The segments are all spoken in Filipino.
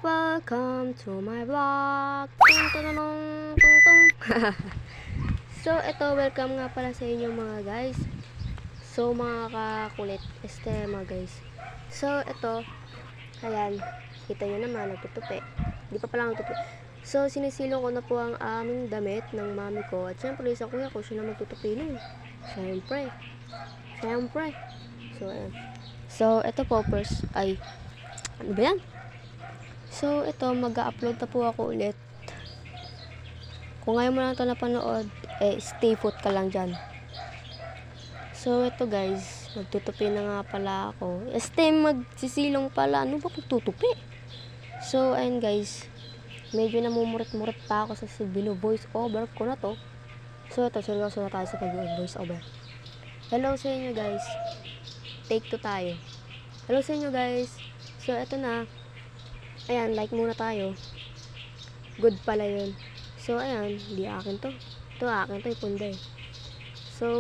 Welcome to my vlog. Tung, tung, tung, tung, tung. So, welcome nga pala sa inyo mga guys. So, mga kakulit, mga guys. So, ayan, kita nyo naman, nagtutupi. Di pa pala nagtutupi. So, sinisilong ko na po ang aming damit ng mami ko. At syempre, sa kuya ko, siya na magtutupi nun. Syempre. So, ayan. So, po first, ano ba yan? So, mag-upload na po ako ulit. Kung ngayon mo lang ito napanood, stay put ka lang dyan. So, guys, magtutupi na nga pala ako. Magsisilong pala. Ano ba magtutupi? So, ayun guys, medyo namumurit-murit pa ako sa bino-voice over ko na to. So, seryoso na tayo sa pag-voice over. Hello sa inyo guys. Take 2 tayo. Hello sa inyo guys. So, na. Ayan, like muna tayo. Good pala yun. So, ayan, di akin to. Ito akin to, ipunda eh. So,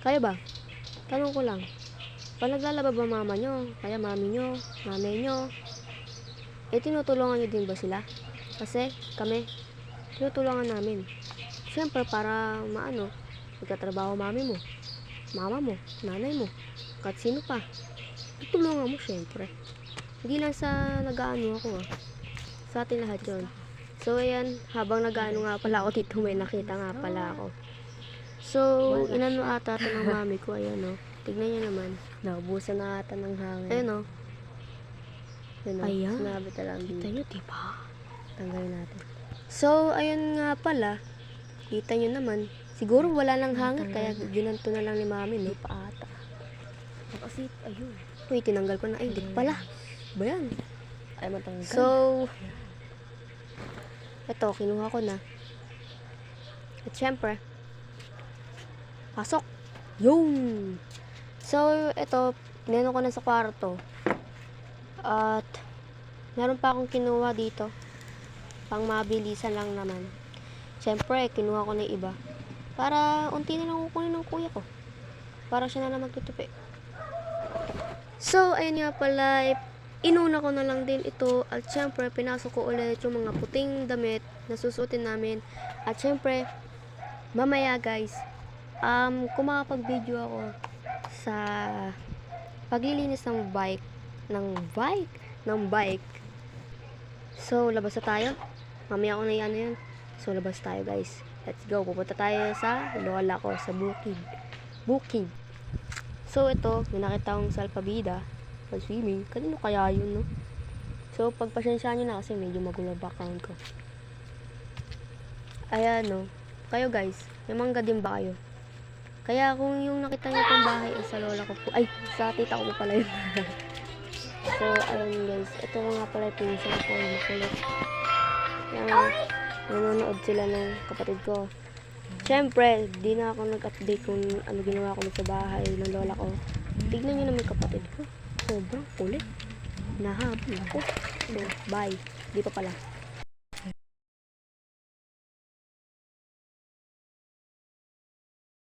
kayo ba? Tanong ko lang. Pag naglalaba ba mama nyo? Kaya mami nyo? Nanay nyo? Tinutulungan nyo din ba sila? Kasi, kami, tinutulungan namin. Siyempre, para magkatrabaho mami mo, mama mo, nanay mo, kahit sino pa. Tutulungan mo, siyempre. Hindi lang sa nag-aano ako sa atin lahat yun. So, ayan, habang nag-aano nga pala ako dito, may nakita nga pala ako. So, inano ata ito ng mami ko, ayan o. Tignan nyo naman. Naubusan na ata ng hangin. Ayan o. Ayan. Sinabi talagang dito. Kita nyo, diba? Tanggalin natin. So, ayun nga pala. Kita nyo naman. Siguro wala lang hangin, kaya ginanto na lang ni mami, no? Pa ata. Kasi, ayun. Uy, tinanggal ko na. Ay, di pala. Ba yan? Ay, matanggal. So, kinuha ko na. At syempre, pasok. Yung! So, neno ko na sa kwarto. At, meron pa akong kinuha dito. Pang mabilisan lang naman. Syempre, kinuha ko na iba. Para, unti na lang kukunin ng kuya ko. Para siya na lang magtutupi. So, ayun nga pala, inuna ko na lang din ito. At syempre, pinasok ko ulit yung mga puting damit na susuotin namin. At syempre, mamaya guys, kung makapag-video ako sa paglilinis ng bike. So, labas na tayo. Mamaya ko na yan. So, labas tayo guys. Let's go. Pupunta tayo sa lola ko, sa bukid. So, may nakita akong salpabida pag-swimming. Kanino kaya yun, no? So, pagpasensyaan nyo na kasi medyo magulo background ko. Ayan, no? Kayo guys, may mangga din ba kayo? Kaya kung yung nakita nyo pong bahay sa lola ko po, sa tita ko po pala yun. So, ayun guys, ito nga pala yung pinsan ko, makulit. Nanonood sila ng kapatid ko. Siyempre, di na ako nag-update kung ano ginawa ko sa bahay ng lola ko. Tignan nyo naman kapatid ko. Sobrang kulit. Nahabol ako. So, bye. Di pa pala.